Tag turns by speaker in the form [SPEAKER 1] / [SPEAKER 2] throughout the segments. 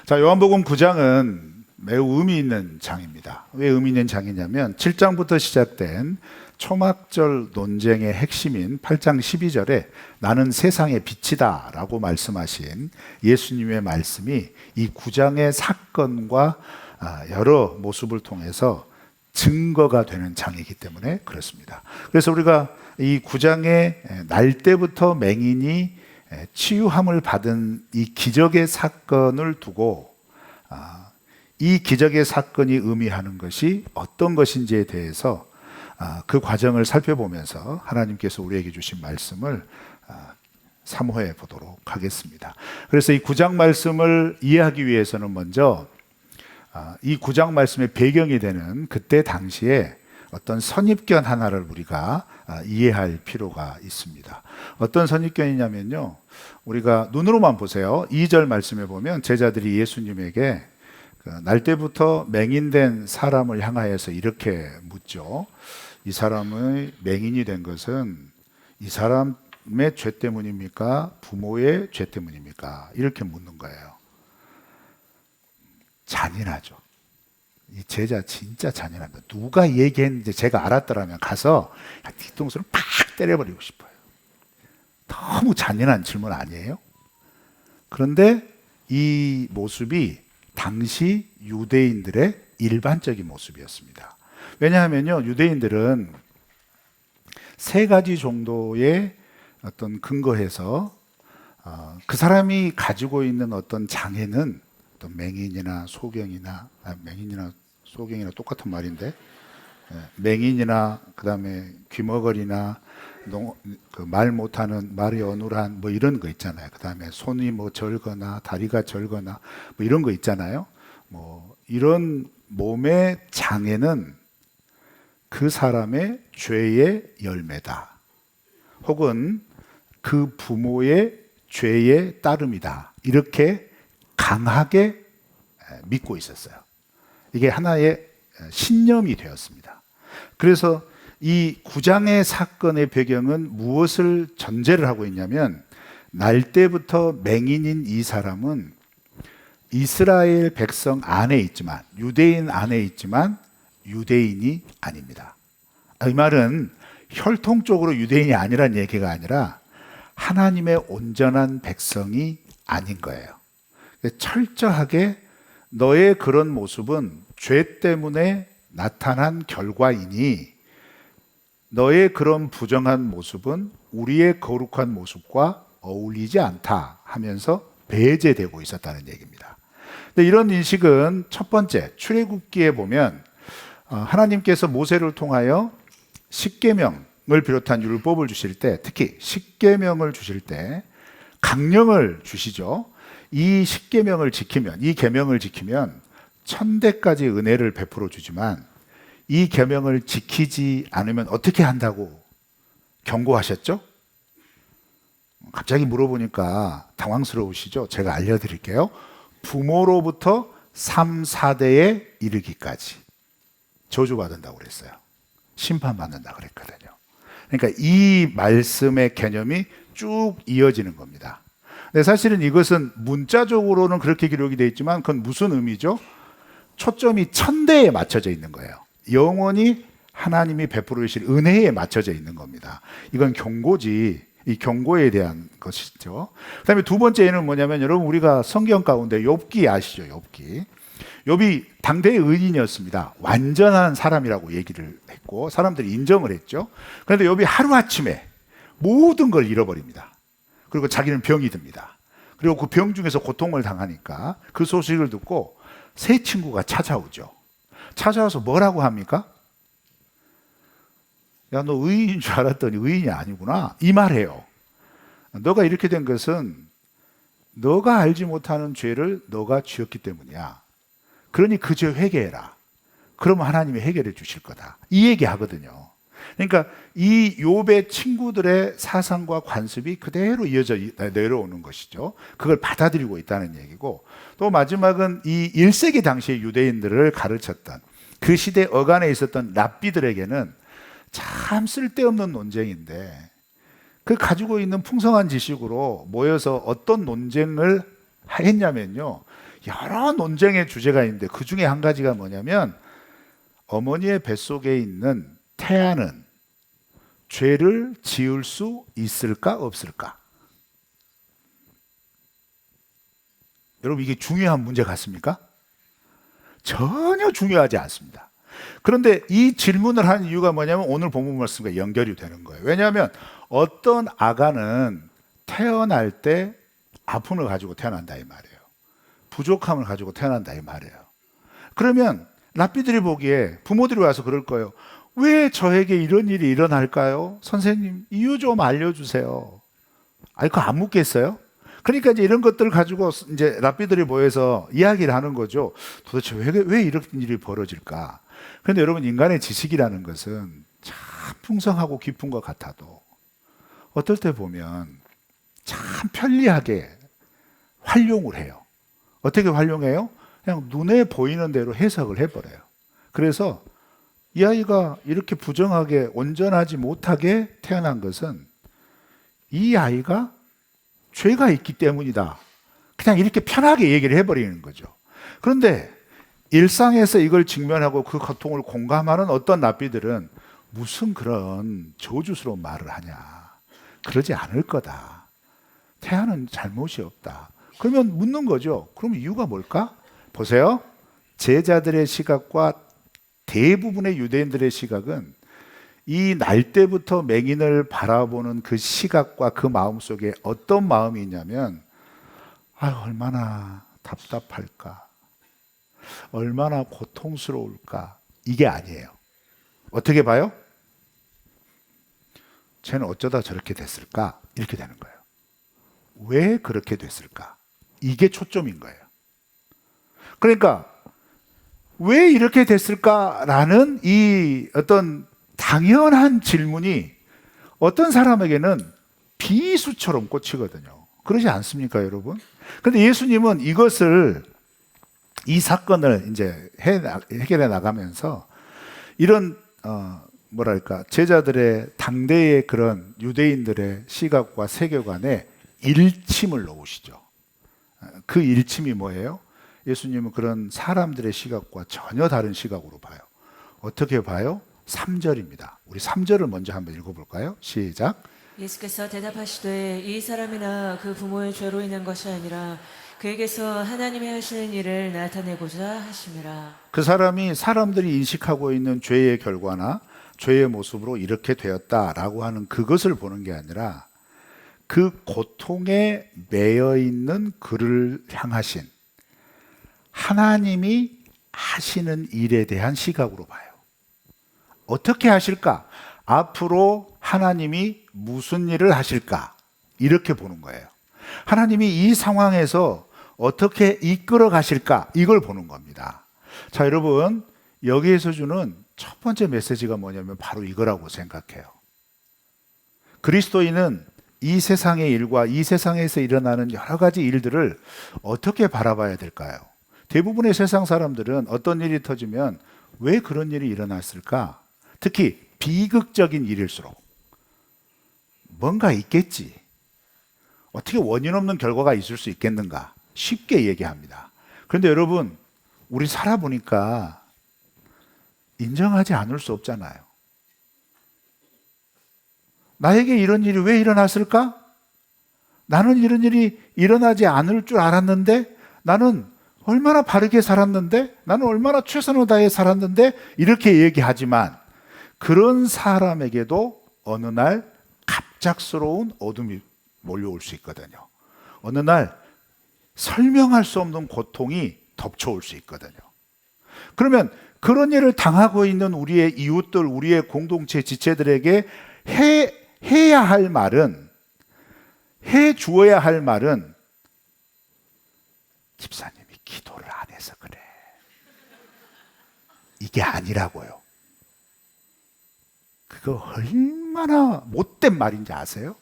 [SPEAKER 1] 자, 요한복음 9장은 매우 의미 있는 장입니다. 왜 의미 있는 장이냐면 7장부터 시작된 초막절 논쟁의 핵심인 8장 12절에 나는 세상의 빛이다 라고 말씀하신 예수님의 말씀이 이 9장의 사건과 여러 모습을 통해서 증거가 되는 장이기 때문에 그렇습니다. 그래서 우리가 이 9장의 날 때부터 맹인이 치유함을 받은 이 기적의 사건을 두고 이 기적의 사건이 의미하는 것이 어떤 것인지에 대해서 그 과정을 살펴보면서 하나님께서 우리에게 주신 말씀을 사모해 보도록 하겠습니다. 그래서 이 9장 말씀을 이해하기 위해서는 먼저 이 9장 말씀의 배경이 되는 그때 당시에 어떤 선입견 하나를 우리가 이해할 필요가 있습니다. 어떤 선입견이냐면요, 우리가 눈으로만 보세요. 2절 말씀에 보면 제자들이 예수님에게 날 때부터 맹인된 사람을 향하여서 이렇게 묻죠. 이 사람의 맹인이 된 것은 이 사람의 죄 때문입니까? 부모의 죄 때문입니까? 이렇게 묻는 거예요. 잔인하죠. 이 제자 진짜 잔인합니다. 누가 얘기했는지 제가 알았더라면 가서 뒤통수를 팍 때려버리고 싶어요. 너무 잔인한 질문 아니에요? 그런데 이 모습이 당시 유대인들의 일반적인 모습이었습니다. 왜냐하면요, 유대인들은 세 가지 정도의 어떤 근거에서 그 사람이 가지고 있는 어떤 장애는 어떤 맹인이나 소경이나 똑같은 말인데, 맹인이나 그다음에 귀머거리나 말 못하는 말이 어눌한 뭐 이런 거 있잖아요. 그다음에 손이 뭐 절거나 다리가 절거나 뭐 이런 거 있잖아요. 뭐 이런 몸의 장애는 그 사람의 죄의 열매다, 혹은 그 부모의 죄의 따름이다, 이렇게 강하게 믿고 있었어요. 이게 하나의 신념이 되었습니다. 그래서 이 9장의 사건의 배경은 무엇을 전제를 하고 있냐면, 날 때부터 맹인인 이 사람은 이스라엘 백성 안에 있지만, 유대인 안에 있지만 유대인이 아닙니다. 이 말은 혈통적으로 유대인이 아니란 얘기가 아니라 하나님의 온전한 백성이 아닌 거예요. 철저하게 너의 그런 모습은 죄 때문에 나타난 결과이니 너의 그런 부정한 모습은 우리의 거룩한 모습과 어울리지 않다 하면서 배제되고 있었다는 얘기입니다. 근데 이런 인식은 첫 번째 출애굽기에 보면 하나님께서 모세를 통하여 십계명을 비롯한 율법을 주실 때, 특히 십계명을 주실 때 강령을 주시죠. 이 십계명을 지키면, 이 계명을 지키면 1000대까지 은혜를 베풀어 주지만 이 계명을 지키지 않으면 어떻게 한다고 경고하셨죠? 갑자기 물어보니까 당황스러우시죠? 제가 알려드릴게요. 부모로부터 3, 4대에 이르기까지 저주받는다고 그랬어요. 심판받는다고 그랬거든요. 그러니까 이 말씀의 개념이 쭉 이어지는 겁니다. 근데 사실은 이것은 문자적으로는 그렇게 기록이 되어 있지만 그건 무슨 의미죠? 초점이 1000대에 맞춰져 있는 거예요. 영원히 하나님이 베풀어 주실 은혜에 맞춰져 있는 겁니다. 이건 경고지, 이 경고에 대한 것이죠. 그다음에 두 번째는 뭐냐면, 여러분 우리가 성경 가운데 욥기 아시죠? 욥이 당대의 의인이었습니다. 완전한 사람이라고 얘기를 했고 사람들이 인정을 했죠. 그런데 욥이 하루아침에 모든 걸 잃어버립니다. 그리고 자기는 병이 듭니다. 그리고 그 병 중에서 고통을 당하니까 그 소식을 듣고 새 친구가 찾아오죠. 찾아와서 뭐라고 합니까? 야, 너 의인인 줄 알았더니 의인이 아니구나, 이 말해요. 너가 이렇게 된 것은 너가 알지 못하는 죄를 너가 지었기 때문이야. 그러니 그 죄 회개해라. 그러면 하나님이 해결해 주실 거다, 이 얘기 하거든요. 그러니까 이 욥의 친구들의 사상과 관습이 그대로 이어져 내려오는 것이죠. 그걸 받아들이고 있다는 얘기고, 또 마지막은 이 1세기 당시의 유대인들을 가르쳤던 그 시대 어간에 있었던 랍비들에게는 참 쓸데없는 논쟁인데, 그 가지고 있는 풍성한 지식으로 모여서 어떤 논쟁을 했냐면요, 여러 논쟁의 주제가 있는데 그 중에 한 가지가 뭐냐면 어머니의 뱃속에 있는 태아는 죄를 지을 수 있을까 없을까? 여러분 이게 중요한 문제 같습니까? 전혀 중요하지 않습니다. 그런데 이 질문을 하는 이유가 뭐냐면 오늘 본문 말씀과 연결이 되는 거예요. 왜냐하면 어떤 아가는 태어날 때 아픔을 가지고 태어난다 이 말이에요. 부족함을 가지고 태어난다 이 말이에요. 그러면 랍비들이 보기에 부모들이 와서 그럴 거예요. 왜 저에게 이런 일이 일어날까요? 선생님 이유 좀 알려주세요. 아니 그거 안 묻겠어요? 그러니까 이제 이런 것들을 가지고 이제 랍비들이 모여서 이야기를 하는 거죠. 도대체 왜 이런 일이 벌어질까? 그런데 여러분 인간의 지식이라는 것은 참 풍성하고 깊은 것 같아도 어떨 때 보면 참 편리하게 활용을 해요. 어떻게 활용해요? 그냥 눈에 보이는 대로 해석을 해버려요. 그래서 이 아이가 이렇게 부정하게 온전하지 못하게 태어난 것은 이 아이가 죄가 있기 때문이다. 그냥 이렇게 편하게 얘기를 해버리는 거죠. 그런데 일상에서 이걸 직면하고 그 고통을 공감하는 어떤 랍비들은 무슨 그런 저주스러운 말을 하냐. 그러지 않을 거다. 태아는 잘못이 없다. 그러면 묻는 거죠. 그럼 이유가 뭘까? 보세요. 제자들의 시각과 대부분의 유대인들의 시각은 이 날 때부터 맹인을 바라보는 그 시각과 그 마음 속에 어떤 마음이 있냐면 얼마나 답답할까, 얼마나 고통스러울까, 이게 아니에요. 어떻게 봐요? 쟤는 어쩌다 저렇게 됐을까? 이렇게 되는 거예요. 왜 그렇게 됐을까? 이게 초점인 거예요. 그러니까 왜 이렇게 됐을까라는 이 어떤 당연한 질문이 어떤 사람에게는 비수처럼 꽂히거든요. 그러지 않습니까, 여러분? 그런데 예수님은 이 사건을 이제 해결해 나가면서 이런 제자들의 당대의 그런 유대인들의 시각과 세계관에 일침을 놓으시죠. 그 일침이 뭐예요? 예수님은 그런 사람들의 시각과 전혀 다른 시각으로 봐요. 어떻게 봐요? 3절입니다. 우리 3절을 먼저 한번 읽어볼까요? 시작.
[SPEAKER 2] 예수께서 대답하시되 이 사람이나 그 부모의 죄로 인한 것이 아니라 그에게서 하나님이 하시는 일을 나타내고자 하심이라.
[SPEAKER 1] 그 사람이 사람들이 인식하고 있는 죄의 결과나 죄의 모습으로 이렇게 되었다라고 하는 그것을 보는 게 아니라 그 고통에 매여 있는 그를 향하신 하나님이 하시는 일에 대한 시각으로 봐요. 어떻게 하실까? 앞으로 하나님이 무슨 일을 하실까? 이렇게 보는 거예요. 하나님이 이 상황에서 어떻게 이끌어 가실까? 이걸 보는 겁니다. 자, 여러분, 여기에서 주는 첫 번째 메시지가 뭐냐면 바로 이거라고 생각해요. 그리스도인은 이 세상의 일과 이 세상에서 일어나는 여러 가지 일들을 어떻게 바라봐야 될까요? 대부분의 세상 사람들은 어떤 일이 터지면 왜 그런 일이 일어났을까? 특히 비극적인 일일수록 뭔가 있겠지. 어떻게 원인 없는 결과가 있을 수 있겠는가? 쉽게 얘기합니다. 그런데 여러분, 우리 살아보니까 인정하지 않을 수 없잖아요. 나에게 이런 일이 왜 일어났을까? 나는 이런 일이 일어나지 않을 줄 알았는데, 나는 얼마나 바르게 살았는데, 나는 얼마나 최선을 다해 살았는데, 이렇게 얘기하지만 그런 사람에게도 어느 날 갑작스러운 어둠이 몰려올 수 있거든요. 어느 날 설명할 수 없는 고통이 덮쳐올 수 있거든요. 그러면 그런 일을 당하고 있는 우리의 이웃들, 우리의 공동체 지체들에게 해야 할 말은, 해 주어야 할 말은 집사님이 기도를 안 해서 그래. 이게 아니라고요. 그거 얼마나 못된 말인지 아세요?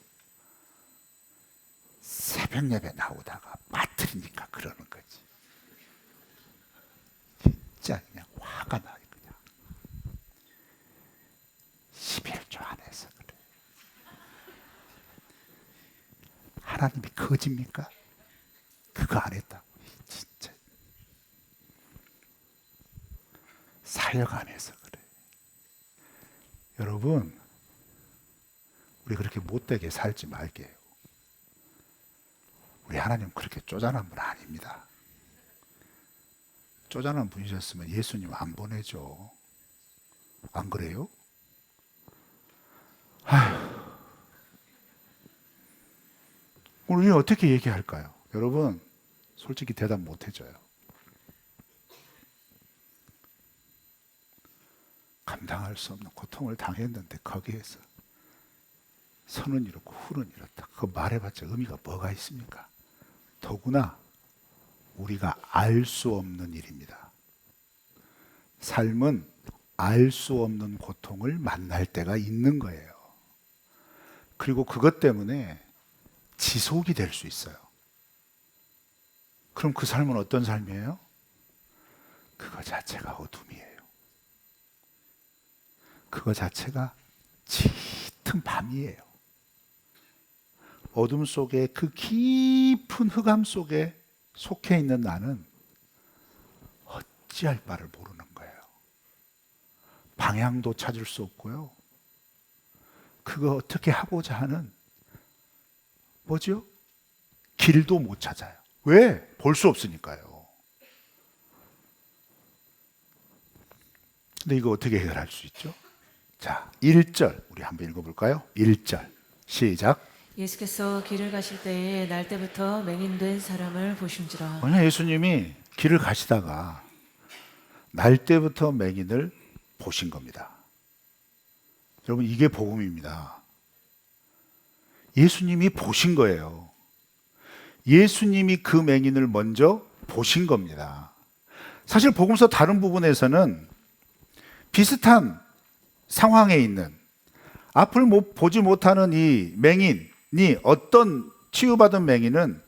[SPEAKER 1] 새벽 예배 나오다가 빠뜨리니까 그러는 거지. 진짜 그냥 화가 나요. 그냥 11조 안 해서 그래. 하나님이 거짓입니까? 그거 안 했다고. 진짜 사역 안 해서 그래. 여러분, 우리 그렇게 못되게 살지 말게요. 우리 하나님 그렇게 쪼잔한 분 아닙니다. 쪼잔한 분이셨으면 예수님 안 보내죠. 안 그래요? 우리는 어떻게 얘기할까요? 여러분, 솔직히 대답 못 해줘요. 감당할 수 없는 고통을 당했는데 거기에서 선은 이렇고 후는 이렇다. 그거 말해봤자 의미가 뭐가 있습니까? 더구나 우리가 알 수 없는 일입니다. 삶은 알 수 없는 고통을 만날 때가 있는 거예요. 그리고 그것 때문에 지속이 될 수 있어요. 그럼 그 삶은 어떤 삶이에요? 그거 자체가 어둠이에요. 그거 자체가 짙은 밤이에요. 어둠 속에 그 깊은 흑암 속에 속해 있는 나는 어찌할 바를 모르는 거예요. 방향도 찾을 수 없고요. 그거 어떻게 하고자 하는 뭐죠? 길도 못 찾아요. 왜? 볼 수 없으니까요. 근데 이거 어떻게 해결할 수 있죠? 자, 1절 우리 한번 읽어볼까요? 1절 시작.
[SPEAKER 2] 예수께서 길을 가실 때에 날 때부터 맹인된 사람을 보신지라.
[SPEAKER 1] 왜냐 예수님이 길을 가시다가 날 때부터 맹인을 보신 겁니다. 여러분 이게 복음입니다. 예수님이 보신 거예요. 예수님이 그 맹인을 먼저 보신 겁니다. 사실 복음서 다른 부분에서는 비슷한 상황에 있는 앞을 보지 못하는 이 맹인이 어떤 치유받은 맹인은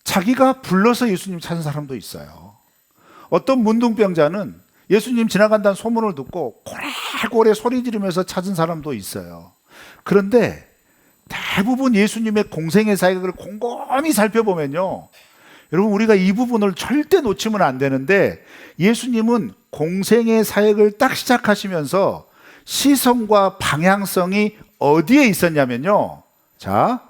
[SPEAKER 1] 자기가 불러서 예수님 찾은 사람도 있어요. 어떤 문둥병자는 예수님 지나간다는 소문을 듣고 고래고래 소리 지르면서 찾은 사람도 있어요. 그런데 대부분 예수님의 공생의 사역을 곰곰이 살펴보면요, 여러분 우리가 이 부분을 절대 놓치면 안 되는데, 예수님은 공생의 사역을 딱 시작하시면서 시선과 방향성이 어디에 있었냐면요, 자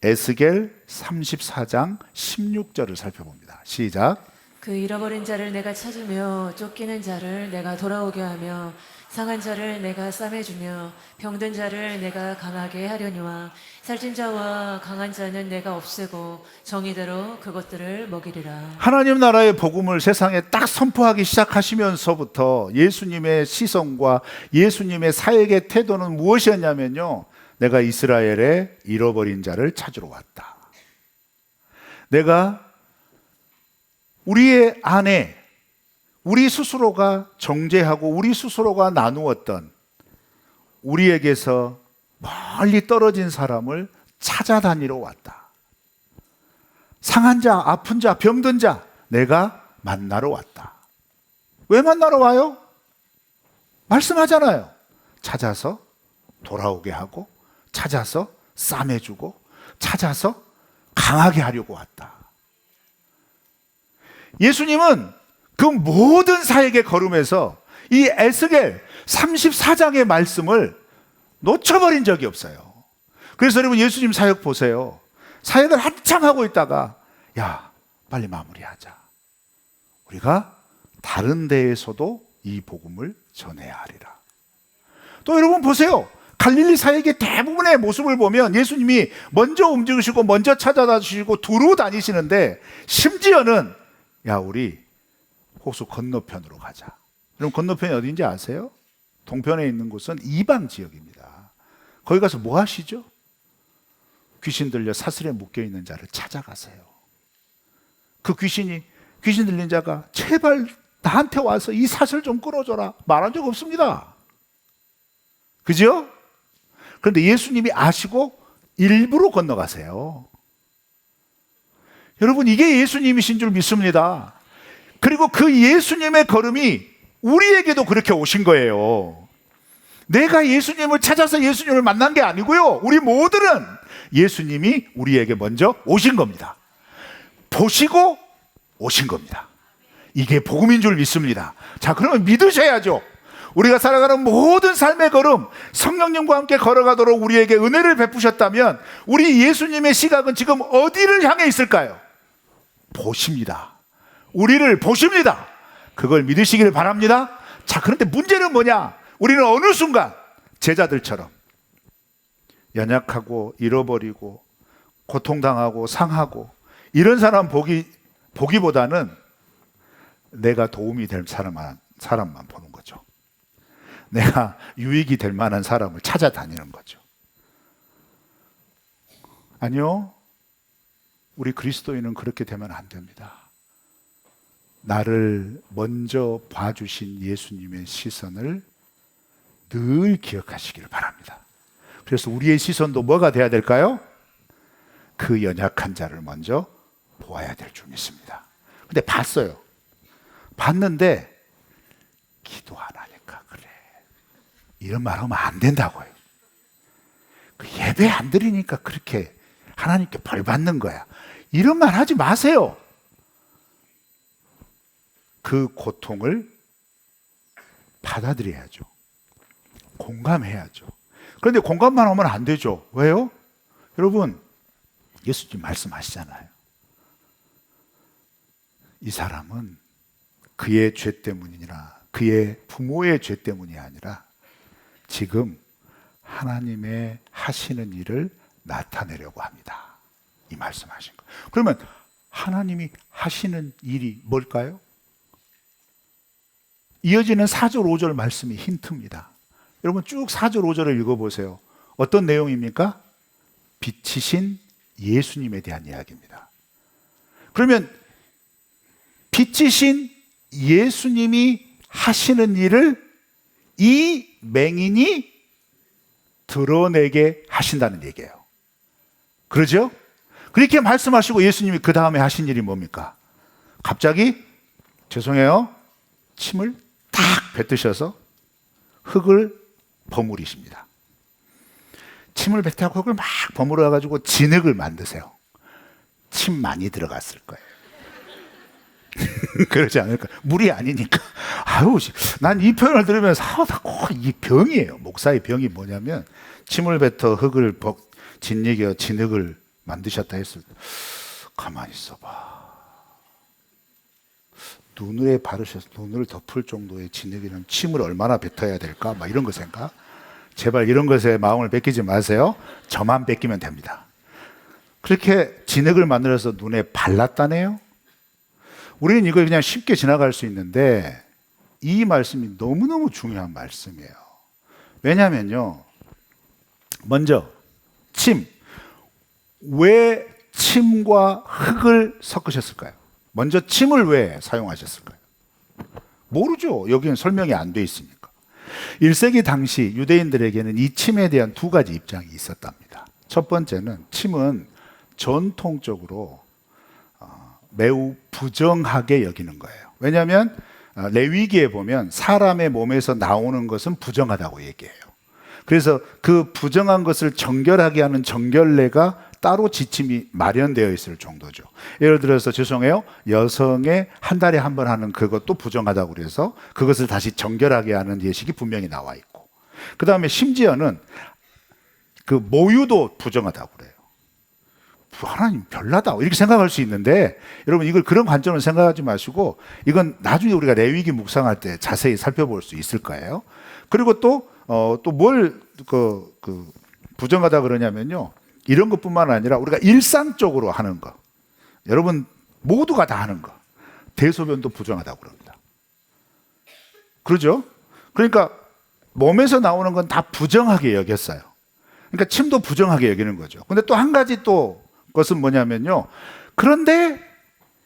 [SPEAKER 1] 에스겔 34장 16절을 살펴봅니다. 시작.
[SPEAKER 2] 그 잃어버린 자를 내가 찾으며 쫓기는 자를 내가 돌아오게 하며 상한 자를 내가 싸매주며 병든 자를 내가 강하게 하려니와 살찐 자와 강한 자는 내가 없애고 정의대로 그것들을 먹이리라.
[SPEAKER 1] 하나님 나라의 복음을 세상에 딱 선포하기 시작하시면서부터 예수님의 시선과 예수님의 사역의 태도는 무엇이었냐면요, 내가 이스라엘의 잃어버린 자를 찾으러 왔다. 내가 우리의 안에 우리 스스로가 정죄하고 우리 스스로가 나누었던 우리에게서 멀리 떨어진 사람을 찾아다니러 왔다. 상한 자, 아픈 자, 병든 자 내가 만나러 왔다. 왜 만나러 와요? 말씀하잖아요. 찾아서 돌아오게 하고, 찾아서 싸매주고, 찾아서 강하게 하려고 왔다. 예수님은 그 모든 사역의 걸음에서 이 에스겔 34장의 말씀을 놓쳐버린 적이 없어요. 그래서 여러분 예수님 사역 보세요. 사역을 한참 하고 있다가 야 빨리 마무리하자. 우리가 다른 데에서도 이 복음을 전해야 하리라. 또 여러분 보세요. 갈릴리 사역의 대부분의 모습을 보면 예수님이 먼저 움직이시고 먼저 찾아다니시고 두루 다니시는데, 심지어는 야 우리 호수 건너편으로 가자. 여러분 건너편이 어딘지 아세요? 동편에 있는 곳은 이방 지역입니다. 거기 가서 뭐 하시죠? 귀신 들려 사슬에 묶여있는 자를 찾아가세요. 그 귀신 들린 자가 제발 나한테 와서 이 사슬 좀 끊어줘라 말한 적 없습니다. 그죠? 그런데 예수님이 아시고 일부러 건너가세요. 여러분 이게 예수님이신 줄 믿습니다. 그리고 그 예수님의 걸음이 우리에게도 그렇게 오신 거예요. 내가 예수님을 찾아서 예수님을 만난 게 아니고요, 우리 모두는 예수님이 우리에게 먼저 오신 겁니다. 보시고 오신 겁니다. 이게 복음인 줄 믿습니다. 자, 그러면 믿으셔야죠. 우리가 살아가는 모든 삶의 걸음 성령님과 함께 걸어가도록 우리에게 은혜를 베푸셨다면 우리 예수님의 시각은 지금 어디를 향해 있을까요? 보십니다. 우리를 보십니다. 그걸 믿으시기를 바랍니다. 자, 그런데 문제는 뭐냐? 우리는 어느 순간 제자들처럼 연약하고 잃어버리고 고통당하고 상하고 이런 사람 보기보다는 내가 도움이 될 사람만 보는 거죠. 내가 유익이 될 만한 사람을 찾아다니는 거죠. 아니요. 우리 그리스도인은 그렇게 되면 안 됩니다. 나를 먼저 봐주신 예수님의 시선을 늘 기억하시기를 바랍니다. 그래서 우리의 시선도 뭐가 돼야 될까요? 그 연약한 자를 먼저 보아야 될 줄 믿습니다. 근데 봤어요. 봤는데 기도 안 하니까 그래. 이런 말 하면 안 된다고요. 그 예배 안 드리니까 그렇게 하나님께 벌 받는 거야. 이런 말 하지 마세요. 그 고통을 받아들여야죠. 공감해야죠. 그런데 공감만 하면 안 되죠. 왜요? 여러분, 예수님 말씀하시잖아요. 이 사람은 그의 죄 때문이나 그의 부모의 죄 때문이 아니라 지금 하나님의 하시는 일을 나타내려고 합니다. 이 말씀하신 거. 그러면 하나님이 하시는 일이 뭘까요? 이어지는 4절 5절 말씀이 힌트입니다. 여러분 쭉 4절 5절을 읽어보세요. 어떤 내용입니까? 빛이신 예수님에 대한 이야기입니다. 그러면 빛이신 예수님이 하시는 일을 이 맹인이 드러내게 하신다는 얘기예요. 그러죠? 그렇게 말씀하시고 예수님이 그 다음에 하신 일이 뭡니까? 갑자기 죄송해요. 침을 딱 뱉으셔서 흙을 버무리십니다. 침을 뱉고 흙을 막 버무려 가지고 진흙을 만드세요. 침 많이 들어갔을 거예요. 그러지 않을까? 물이 아니니까. 아유, 난 이 표현을 들으면서 이 병이에요. 목사의 병이 뭐냐면 침을 뱉어 흙을 진흙이여 진흙을 만드셨다 했을 때 가만히 있어봐. 눈에 바르셔서 눈을 덮을 정도의 진흙이면 침을 얼마나 뱉어야 될까? 막 이런 거 생각. 제발 이런 것에 마음을 뺏기지 마세요. 저만 뺏기면 됩니다. 그렇게 진흙을 만들어서 눈에 발랐다네요. 우리는 이걸 그냥 쉽게 지나갈 수 있는데 이 말씀이 너무너무 중요한 말씀이에요. 왜냐하면요. 먼저 침. 왜 침과 흙을 섞으셨을까요? 먼저 침을 왜 사용하셨을까요? 모르죠. 여기는 설명이 안 돼 있으니까. 1세기 당시 유대인들에게는 이 침에 대한 두 가지 입장이 있었답니다. 첫 번째는 침은 전통적으로 매우 부정하게 여기는 거예요. 왜냐하면 레위기에 보면 사람의 몸에서 나오는 것은 부정하다고 얘기해요. 그래서 그 부정한 것을 정결하게 하는 정결례가 따로 지침이 마련되어 있을 정도죠. 예를 들어서 죄송해요. 여성의 한 달에 한 번 하는 그것도 부정하다고 그래서 그것을 다시 정결하게 하는 예식이 분명히 나와 있고, 그 다음에 심지어는 그 모유도 부정하다고 그래요. 하나님 별나다 이렇게 생각할 수 있는데 여러분 이걸 그런 관점으로 생각하지 마시고 이건 나중에 우리가 레위기 묵상할 때 자세히 살펴볼 수 있을 거예요. 그리고 또 뭘 부정하다 그러냐면요. 이런 것뿐만 아니라 우리가 일상적으로 하는 거, 여러분 모두가 다 하는 거, 대소변도 부정하다고 그럽니다. 그러죠? 그러니까 몸에서 나오는 건 다 부정하게 여겼어요. 그러니까 침도 부정하게 여기는 거죠. 근데 또 한 가지 또 것은 뭐냐면요. 그런데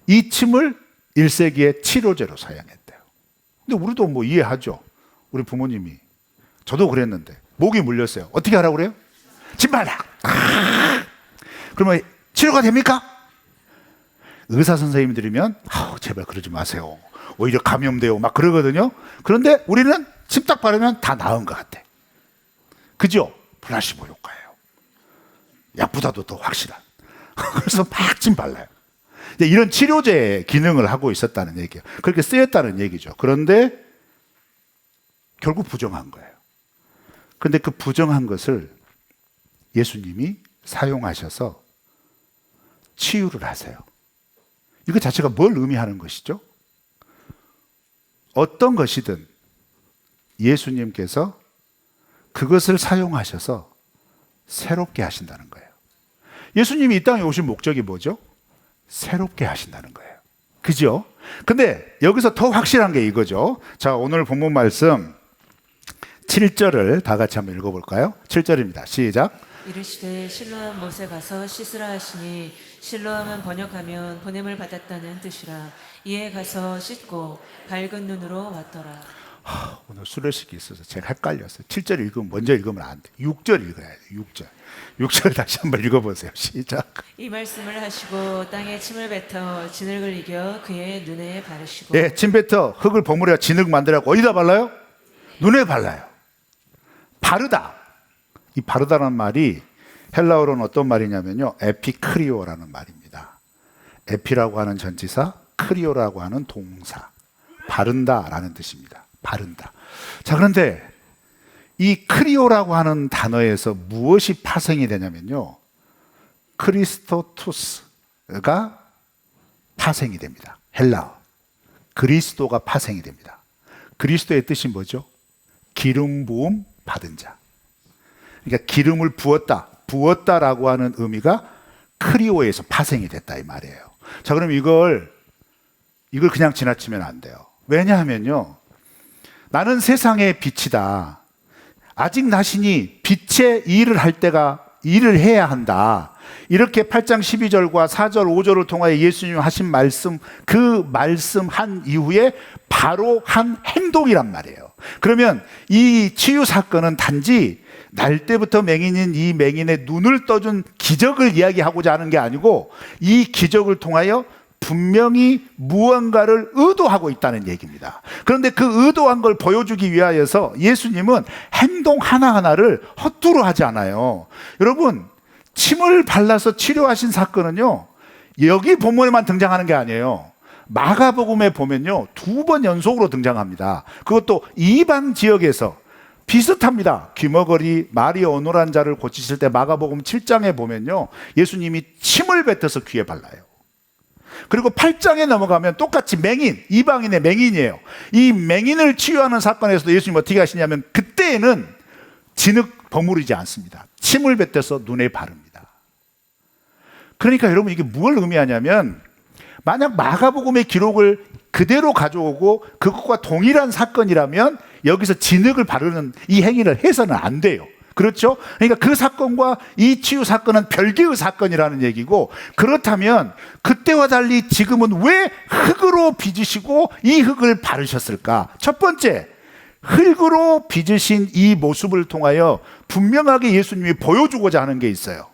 [SPEAKER 1] 이 침을 1세기에 치료제로 사용했대요. 근데 우리도 뭐 이해하죠. 우리 부모님이. 저도 그랬는데 목이 물렸어요. 어떻게 하라고 그래요? 침 발라. 그러면 치료가 됩니까? 의사 선생님이 들으면 제발 그러지 마세요. 오히려 감염돼요. 막 그러거든요. 그런데 우리는 침 딱 바르면 다 나은 것 같아. 그죠? 플라시보 효과예요. 약보다도 더 확실한. 그래서 막 침 발라요. 이제 이런 치료제 기능을 하고 있었다는 얘기예요. 그렇게 쓰였다는 얘기죠. 그런데 결국 부정한 거예요. 그런데 그 부정한 것을 예수님이 사용하셔서 치유를 하세요. 이거 자체가 뭘 의미하는 것이죠? 어떤 것이든 예수님께서 그것을 사용하셔서 새롭게 하신다는 거예요. 예수님이 이 땅에 오신 목적이 뭐죠? 새롭게 하신다는 거예요. 그죠? 근데 여기서 더 확실한 게 이거죠. 자, 오늘 본문 말씀 7절을 다 같이 한번 읽어볼까요? 7절입니다. 시작.
[SPEAKER 2] 이르시되 실로암 못에 가서 씻으라 하시니 실로암은 번역하면 보냄을 받았다는 뜻이라. 이에 가서 씻고 밝은 눈으로 왔더라.
[SPEAKER 1] 오늘 수료식이 있어서 제가 헷갈렸어요. 7절 읽으면 먼저 읽으면 안 돼. 6절 읽어야 돼. 6절. 6절 다시 한번 읽어보세요. 시작.
[SPEAKER 2] 이 말씀을 하시고 땅에 침을 뱉어 진흙을 이겨 그의 눈에 바르시고.
[SPEAKER 1] 예, 침 뱉어 흙을 버무려 진흙 만들라고 어디다 발라요? 눈에 발라요. 바르다. 이 바르다라는 말이 헬라어로는 어떤 말이냐면요, 에피크리오라는 말입니다. 에피라고 하는 전치사, 크리오라고 하는 동사. 바른다라는 뜻입니다. 바른다. 자, 그런데 이 크리오라고 하는 단어에서 무엇이 파생이 되냐면요, 크리스토투스가 파생이 됩니다. 헬라어. 그리스도가 파생이 됩니다. 그리스도의 뜻이 뭐죠? 기름 부음 받은 자. 그러니까 기름을 부었다. 부었다라고 하는 의미가 크리오에서 파생이 됐다 이 말이에요. 자, 그럼 이걸 그냥 지나치면 안 돼요. 왜냐하면요, 나는 세상의 빛이다. 아직 나시니 빛의 일을 할 때가 일을 해야 한다. 이렇게 8장 12절과 4절 5절을 통하여 예수님이 하신 말씀, 그 말씀 한 이후에 바로 한 행동이란 말이에요. 그러면 이 치유 사건은 단지 날 때부터 맹인인 이 맹인의 눈을 떠준 기적을 이야기하고자 하는 게 아니고, 이 기적을 통하여 분명히 무언가를 의도하고 있다는 얘기입니다. 그런데 그 의도한 걸 보여주기 위하여서 예수님은 행동 하나하나를 허투루 하지 않아요. 여러분, 침을 발라서 치료하신 사건은요, 여기 본문에만 등장하는 게 아니에요. 마가복음에 보면요, 2번 연속으로 등장합니다. 그것도 이방 지역에서 비슷합니다. 귀머거리 마리아 어눌한 자를 고치실 때 마가복음 7장에 보면요, 예수님이 침을 뱉어서 귀에 발라요. 그리고 8장에 넘어가면 똑같이 맹인, 이방인의 맹인이에요. 이 맹인을 치유하는 사건에서도 예수님 어떻게 하시냐면, 그때에는 진흙 버무리지 않습니다. 침을 뱉어서 눈에 바릅니다. 그러니까 여러분, 이게 뭘 의미하냐면, 만약 마가복음의 기록을 그대로 가져오고 그것과 동일한 사건이라면 여기서 진흙을 바르는 이 행위를 해서는 안 돼요. 그렇죠? 그러니까 그 사건과 이 치유 사건은 별개의 사건이라는 얘기고, 그렇다면 그때와 달리 지금은 왜 흙으로 빚으시고 이 흙을 바르셨을까? 첫 번째, 흙으로 빚으신 이 모습을 통하여 분명하게 예수님이 보여주고자 하는 게 있어요.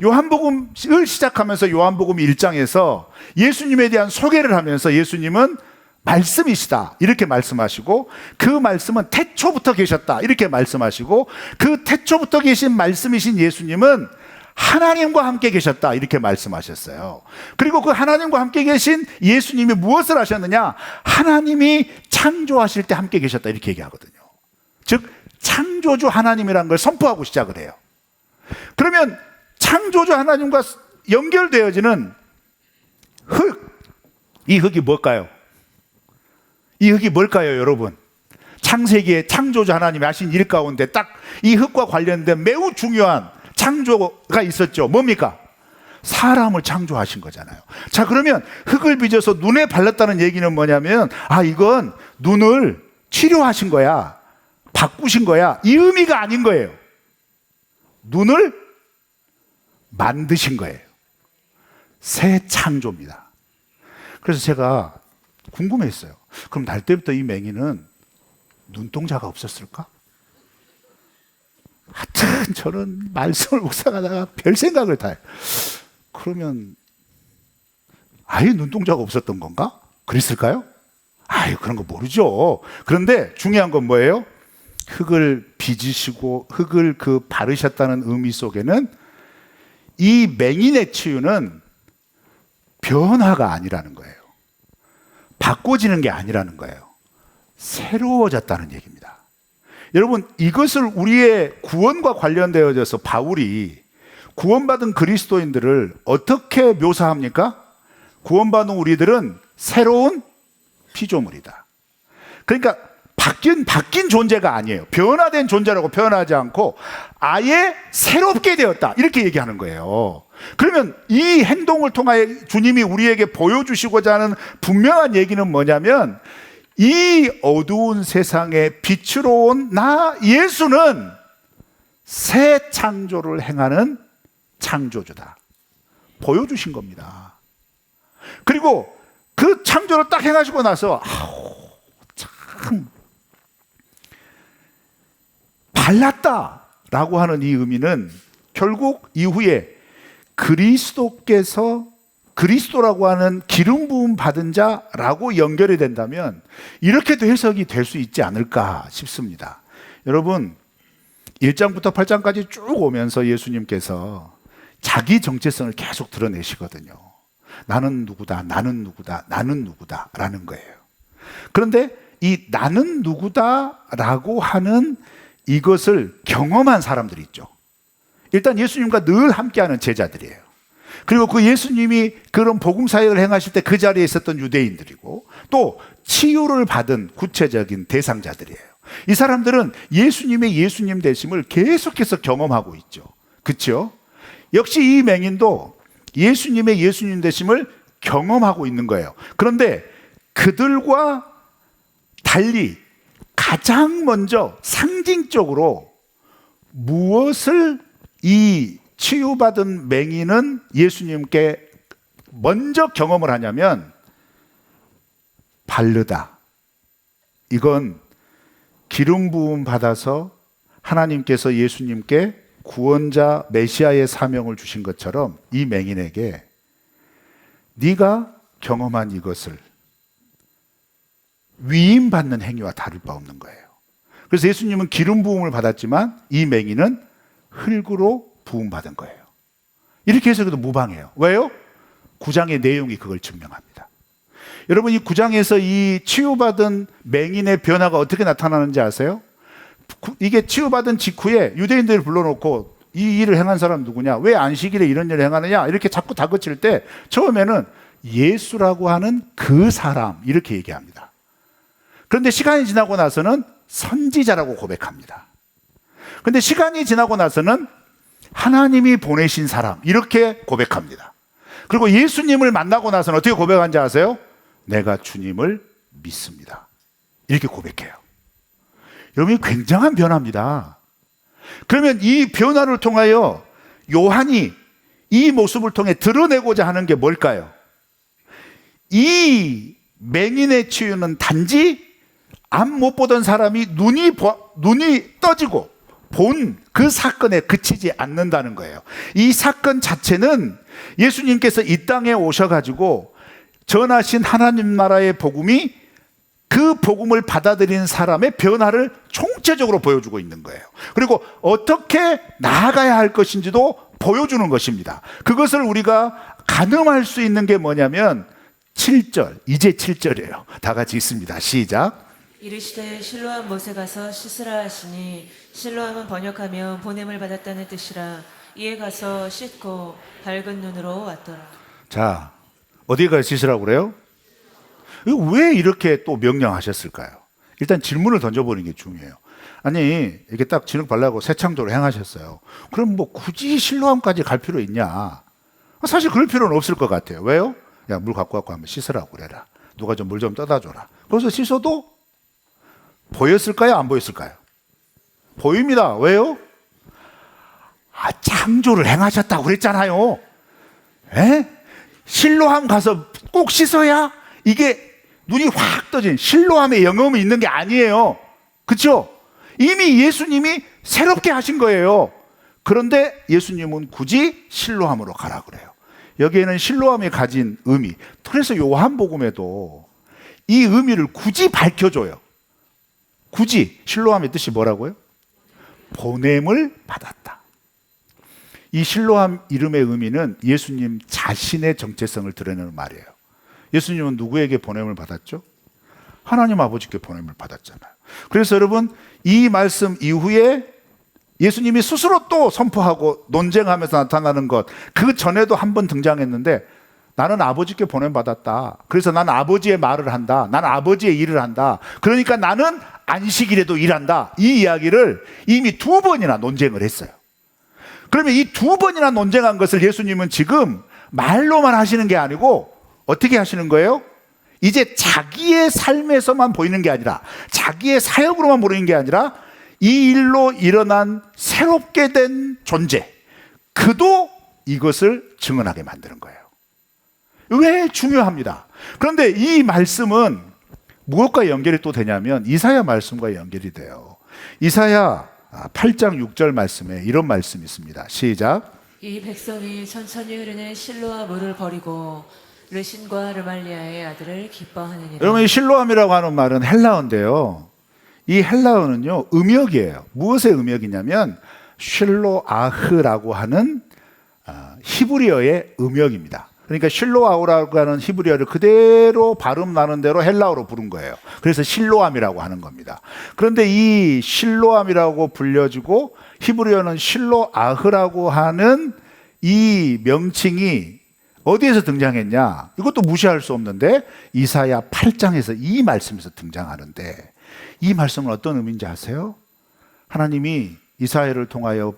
[SPEAKER 1] 요한복음을 시작하면서 요한복음 1장에서 예수님에 대한 소개를 하면서 예수님은 말씀이시다 이렇게 말씀하시고, 그 말씀은 태초부터 계셨다 이렇게 말씀하시고, 그 태초부터 계신 말씀이신 예수님은 하나님과 함께 계셨다 이렇게 말씀하셨어요. 그리고 그 하나님과 함께 계신 예수님이 무엇을 하셨느냐? 하나님이 창조하실 때 함께 계셨다 이렇게 얘기하거든요. 즉 창조주 하나님이라는 걸 선포하고 시작을 해요. 그러면 창조주 하나님과 연결되어지는 흙, 이 흙이 뭘까요? 이 흙이 뭘까요, 여러분? 창세기에 창조주 하나님이 하신 일 가운데 딱 이 흙과 관련된 매우 중요한 창조가 있었죠. 뭡니까? 사람을 창조하신 거잖아요. 자, 그러면 흙을 빚어서 눈에 발랐다는 얘기는 뭐냐면, 아, 이건 눈을 치료하신 거야, 바꾸신 거야, 이 의미가 아닌 거예요. 눈을 만드신 거예요. 새 창조입니다. 그래서 제가 궁금했어요. 그럼 날 때부터 이 맹인은 눈동자가 없었을까? 하여튼 저는 말씀을 묵상하다가 별 생각을 다 해요. 그러면 아예 눈동자가 없었던 건가? 그랬을까요? 아유, 그런 거 모르죠. 그런데 중요한 건 뭐예요? 흙을 빚으시고 흙을 바르셨다는 의미 속에는 이 맹인의 치유는 변화가 아니라는 거예요. 바꿔지는 게 아니라는 거예요. 새로워졌다는 얘기입니다. 여러분, 이것을 우리의 구원과 관련되어져서 바울이 구원받은 그리스도인들을 어떻게 묘사합니까? 구원받은 우리들은 새로운 피조물이다. 그러니까 바뀐 존재가 아니에요. 변화된 존재라고 표현하지 않고 아예 새롭게 되었다, 이렇게 얘기하는 거예요. 그러면 이 행동을 통하여 주님이 우리에게 보여주시고자 하는 분명한 얘기는 뭐냐면, 이 어두운 세상에 빛으로 온 나 예수는 새 창조를 행하는 창조주다, 보여주신 겁니다. 그리고 그 창조를 딱 행하시고 나서 참 발랐다라고 하는 이 의미는 결국 이후에 그리스도라고 하는 기름 부음 받은 자라고 연결이 된다면 이렇게도 해석이 될 수 있지 않을까 싶습니다. 여러분, 1장부터 8장까지 쭉 오면서 예수님께서 자기 정체성을 계속 드러내시거든요. 나는 누구다, 나는 누구다, 나는 누구다 라는 거예요. 그런데 이 나는 누구다라고 하는 이것을 경험한 사람들이 있죠. 일단 예수님과 늘 함께하는 제자들이에요. 그리고 그 예수님이 그런 복음 사역을 행하실 때 그 자리에 있었던 유대인들이고, 또 치유를 받은 구체적인 대상자들이에요. 이 사람들은 예수님의 예수님 되심을 계속해서 경험하고 있죠. 그렇죠? 역시 이 맹인도 예수님의 예수님 되심을 경험하고 있는 거예요. 그런데 그들과 달리 가장 먼저 상징적으로 무엇을 이 치유받은 맹인은 예수님께 먼저 경험을 하냐면, 바르다. 이건 기름 부음 받아서 하나님께서 예수님께 구원자 메시아의 사명을 주신 것처럼 이 맹인에게 네가 경험한 이것을 위임받는 행위와 다를 바 없는 거예요. 그래서 예수님은 기름 부음을 받았지만 이 맹인은 흙으로 부음받은 거예요. 이렇게 해석해도 무방해요. 왜요? 9장의 내용이 그걸 증명합니다. 여러분, 이 9장에서 이 치유받은 맹인의 변화가 어떻게 나타나는지 아세요? 이게 치유받은 직후에 유대인들을 불러놓고 이 일을 행한 사람 누구냐? 왜 안식일에 이런 일을 행하느냐? 이렇게 자꾸 다그칠 때 처음에는 예수라고 하는 그 사람, 이렇게 얘기합니다. 그런데 시간이 지나고 나서는 선지자라고 고백합니다. 그런데 시간이 지나고 나서는 하나님이 보내신 사람, 이렇게 고백합니다. 그리고 예수님을 만나고 나서는 어떻게 고백한지 아세요? 내가 주님을 믿습니다, 이렇게 고백해요. 여러분, 굉장한 변화입니다. 그러면 이 변화를 통하여 요한이 이 모습을 통해 드러내고자 하는 게 뭘까요? 이 맹인의 치유는 단지 앞 못 보던 사람이 눈이 떠지고 본 그 사건에 그치지 않는다는 거예요. 이 사건 자체는 예수님께서 이 땅에 오셔가지고 전하신 하나님 나라의 복음이 그 복음을 받아들인 사람의 변화를 총체적으로 보여주고 있는 거예요. 그리고 어떻게 나아가야 할 것인지도 보여주는 것입니다. 그것을 우리가 가늠할 수 있는 게 뭐냐면 7절, 이제 7절이에요. 다 같이 읽습니다. 시작.
[SPEAKER 2] 이르시되 실로암 못에 가서 씻으라 하시니, 실로암은 번역하면 보냄을 받았다는 뜻이라. 이에 가서 씻고 밝은 눈으로 왔더라.
[SPEAKER 1] 자, 어디 가서 씻으라고 그래요? 왜 이렇게 또 명령하셨을까요? 일단 질문을 던져보는 게 중요해요. 아니, 이렇게 딱 진흙 발라고 새 창조를 행하셨어요. 그럼 뭐 굳이 실로암까지 갈 필요 있냐? 사실 그럴 필요는 없을 것 같아요. 왜요? 야, 물 갖고 한번 씻으라고 그래라. 누가 좀 물 좀 떠다 줘라. 그래서 씻어도 보였을까요? 안 보였을까요? 보입니다. 왜요? 창조를 행하셨다고 그랬잖아요. 에? 실로암 가서 꼭 씻어야 이게 눈이 확 떠진 실로암의 영험이 있는 게 아니에요. 그렇죠? 이미 예수님이 새롭게 하신 거예요. 그런데 예수님은 굳이 실로암으로 가라 그래요. 여기에는 실로암이 가진 의미, 그래서 요한복음에도 이 의미를 굳이 밝혀줘요. 굳이. 실로암의 뜻이 뭐라고요? 보냄을 받았다. 이 실로암 이름의 의미는 예수님 자신의 정체성을 드러내는 말이에요. 예수님은 누구에게 보냄을 받았죠? 하나님 아버지께 보냄을 받았잖아요. 그래서 여러분, 이 말씀 이후에 예수님이 스스로 또 선포하고 논쟁하면서 나타나는 것, 그 전에도 한 번 등장했는데, 나는 아버지께 보냄받았다. 그래서 나는 아버지의 말을 한다. 나는 아버지의 일을 한다. 그러니까 나는 안식일에도 일한다. 이 이야기를 이미 2번이나 논쟁을 했어요. 그러면 이 2번이나 논쟁한 것을 예수님은 지금 말로만 하시는 게 아니고 어떻게 하시는 거예요? 이제 자기의 삶에서만 보이는 게 아니라, 자기의 사역으로만 보이는 게 아니라, 이 일로 일어난 새롭게 된 존재, 그도 이것을 증언하게 만드는 거예요. 왜 중요합니다. 그런데 이 말씀은 무엇과 연결이 또 되냐면 이사야 말씀과 연결이 돼요. 이사야 8장 6절 말씀에 이런 말씀이 있습니다. 시작.
[SPEAKER 2] 이 백성이 천천히 흐르는 실로아 물을 버리고 르신과 르말리아의 아들을 기뻐하느니라.
[SPEAKER 1] 여러분, 이 실로암이라고 하는 말은 헬라어인데요, 이 헬라어는요 음역이에요. 무엇의 음역이냐면 실로아흐라고 하는 히브리어의 음역입니다. 그러니까 실로아우라고 하는 히브리어를 그대로 발음 나는 대로 헬라어로 부른 거예요. 그래서 실로암이라고 하는 겁니다. 그런데 이 실로암이라고 불려지고 히브리어는 실로아흐라고 하는 이 명칭이 어디에서 등장했냐? 이것도 무시할 수 없는데 이사야 8장에서 이 말씀에서 등장하는데, 이 말씀은 어떤 의미인지 아세요? 하나님이 이사야를 통하여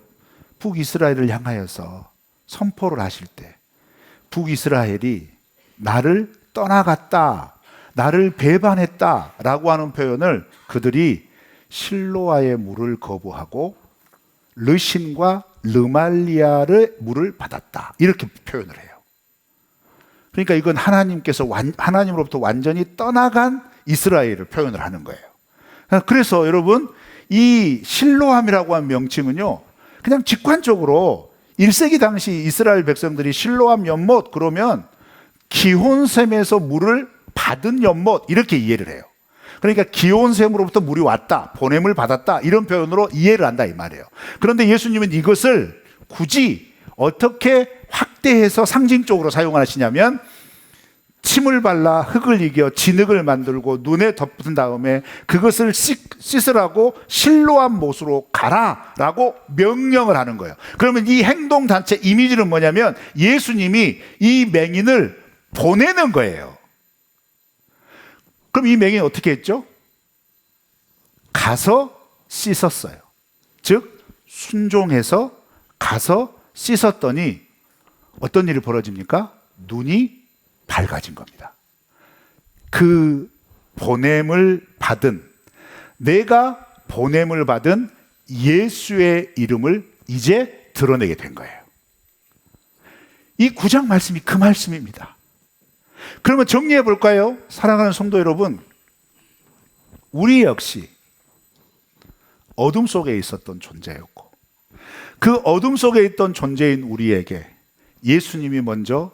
[SPEAKER 1] 북이스라엘을 향하여서 선포를 하실 때 북이스라엘이 나를 떠나갔다, 나를 배반했다 라고 하는 표현을 그들이 실로아의 물을 거부하고 르신과 르말리아의 물을 받았다, 이렇게 표현을 해요. 그러니까 이건 하나님으로부터 완전히 떠나간 이스라엘을 표현을 하는 거예요. 그래서 여러분, 이 실로암이라고 하는 명칭은요, 그냥 직관적으로 1세기 당시 이스라엘 백성들이 실로암 연못 그러면 기혼샘에서 물을 받은 연못, 이렇게 이해를 해요. 그러니까 기혼샘으로부터 물이 왔다, 보냄을 받았다, 이런 표현으로 이해를 한다 이 말이에요. 그런데 예수님은 이것을 굳이 어떻게 확대해서 상징적으로 사용하시냐면, 침을 발라 흙을 이겨 진흙을 만들고 눈에 덮은 다음에 그것을 씻으라고 실로암 못으로 가라라고 명령을 하는 거예요. 그러면 이 행동 단체 이미지는 뭐냐면 예수님이 이 맹인을 보내는 거예요. 그럼 이 맹인이 어떻게 했죠? 가서 씻었어요. 즉 순종해서 가서 씻었더니 어떤 일이 벌어집니까? 눈이 밝아진 겁니다. 그 보냄을 받은, 내가 보냄을 받은 예수의 이름을 이제 드러내게 된 거예요. 이 9장 말씀이 그 말씀입니다. 그러면 정리해 볼까요? 사랑하는 성도 여러분, 우리 역시 어둠 속에 있었던 존재였고, 그 어둠 속에 있던 존재인 우리에게 예수님이 먼저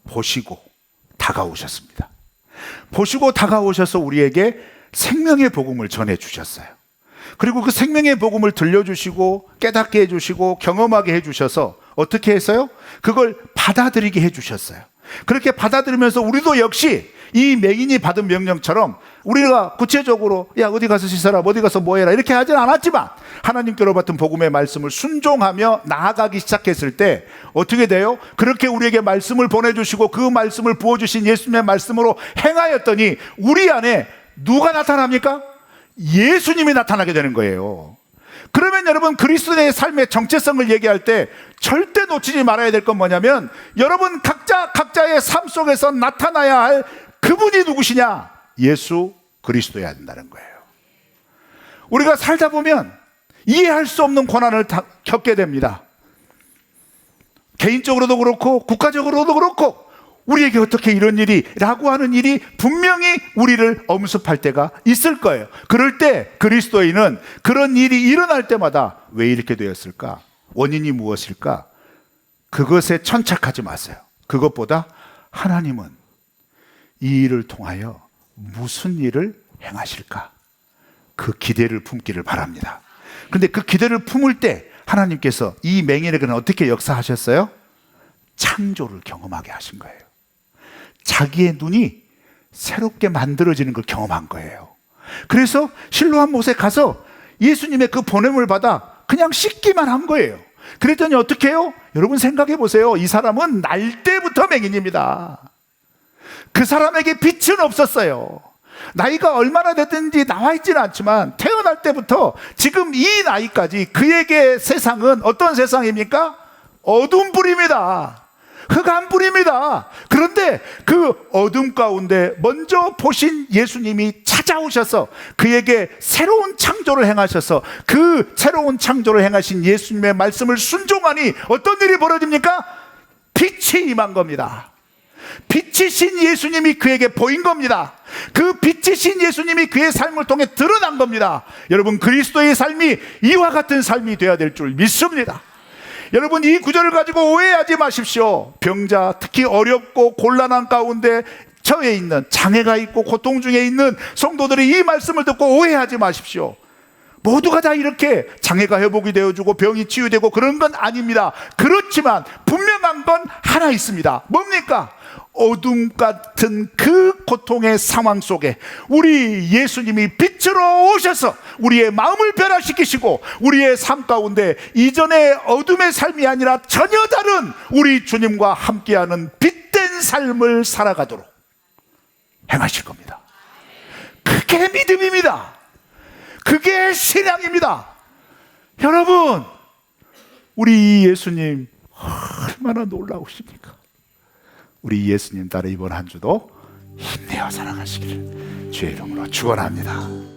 [SPEAKER 1] 보시고 다가오셨습니다. 보시고 다가오셔서 우리에게 생명의 복음을 전해주셨어요. 그리고 그 생명의 복음을 들려주시고 깨닫게 해주시고 경험하게 해주셔서 어떻게 했어요? 그걸 받아들이게 해주셨어요. 그렇게 받아들이면서 우리도 역시 이 맹인이 받은 명령처럼 우리가 구체적으로 야 어디 가서 씻어라, 어디 가서 뭐 해라 이렇게 하진 않았지만 하나님께로 받은 복음의 말씀을 순종하며 나아가기 시작했을 때 어떻게 돼요? 그렇게 우리에게 말씀을 보내주시고 그 말씀을 부어주신 예수님의 말씀으로 행하였더니 우리 안에 누가 나타납니까? 예수님이 나타나게 되는 거예요. 그러면 여러분, 그리스도의 삶의 정체성을 얘기할 때 절대 놓치지 말아야 될 건 뭐냐면, 여러분 각자의 삶 속에서 나타나야 할 그분이 누구시냐? 예수 그리스도여야 된다는 거예요. 우리가 살다 보면 이해할 수 없는 고난을 겪게 됩니다. 개인적으로도 그렇고 국가적으로도 그렇고 우리에게 어떻게 이런 일이 라고 하는 일이 분명히 우리를 엄습할 때가 있을 거예요. 그럴 때 그리스도인은 그런 일이 일어날 때마다 왜 이렇게 되었을까? 원인이 무엇일까? 그것에 천착하지 마세요. 그것보다 하나님은 이 일을 통하여 무슨 일을 행하실까? 그 기대를 품기를 바랍니다. 그런데 그 기대를 품을 때 하나님께서 이 맹인에게는 어떻게 역사하셨어요? 창조를 경험하게 하신 거예요. 자기의 눈이 새롭게 만들어지는 걸 경험한 거예요. 그래서 실로암 못에 가서 예수님의 그 보냄을 받아 그냥 씻기만 한 거예요. 그랬더니 어떻게 해요? 여러분 생각해 보세요. 이 사람은 날 때부터 맹인입니다. 그 사람에게 빛은 없었어요. 나이가 얼마나 됐든지 나와 있지는 않지만 태어날 때부터 지금 이 나이까지 그에게 세상은 어떤 세상입니까? 어두운 불입니다. 흑암 불입니다. 그런데 그 어둠 가운데 먼저 보신 예수님이 찾아오셔서 그에게 새로운 창조를 행하셔서 그 새로운 창조를 행하신 예수님의 말씀을 순종하니 어떤 일이 벌어집니까? 빛이 임한 겁니다. 빛이신 예수님이 그에게 보인 겁니다. 그 빛이신 예수님이 그의 삶을 통해 드러난 겁니다. 여러분, 그리스도의 삶이 이와 같은 삶이 되어야 될 줄 믿습니다. 여러분, 이 구절을 가지고 오해하지 마십시오. 병자, 특히 어렵고 곤란한 가운데 처해 있는, 장애가 있고 고통 중에 있는 성도들이 이 말씀을 듣고 오해하지 마십시오. 모두가 다 이렇게 장애가 회복이 되어주고 병이 치유되고 그런 건 아닙니다. 그렇지만 분명한 건 하나 있습니다. 뭡니까? 어둠 같은 그 고통의 상황 속에 우리 예수님이 빛으로 오셔서 우리의 마음을 변화시키시고 우리의 삶 가운데 이전의 어둠의 삶이 아니라 전혀 다른 우리 주님과 함께하는 빛된 삶을 살아가도록 행하실 겁니다. 그게 믿음입니다. 그게 신앙입니다. 여러분, 우리 예수님 얼마나 놀라우십니까? 우리 예수님 따라 이번 한 주도 힘내어 살아가시기를 주의 이름으로 축원합니다.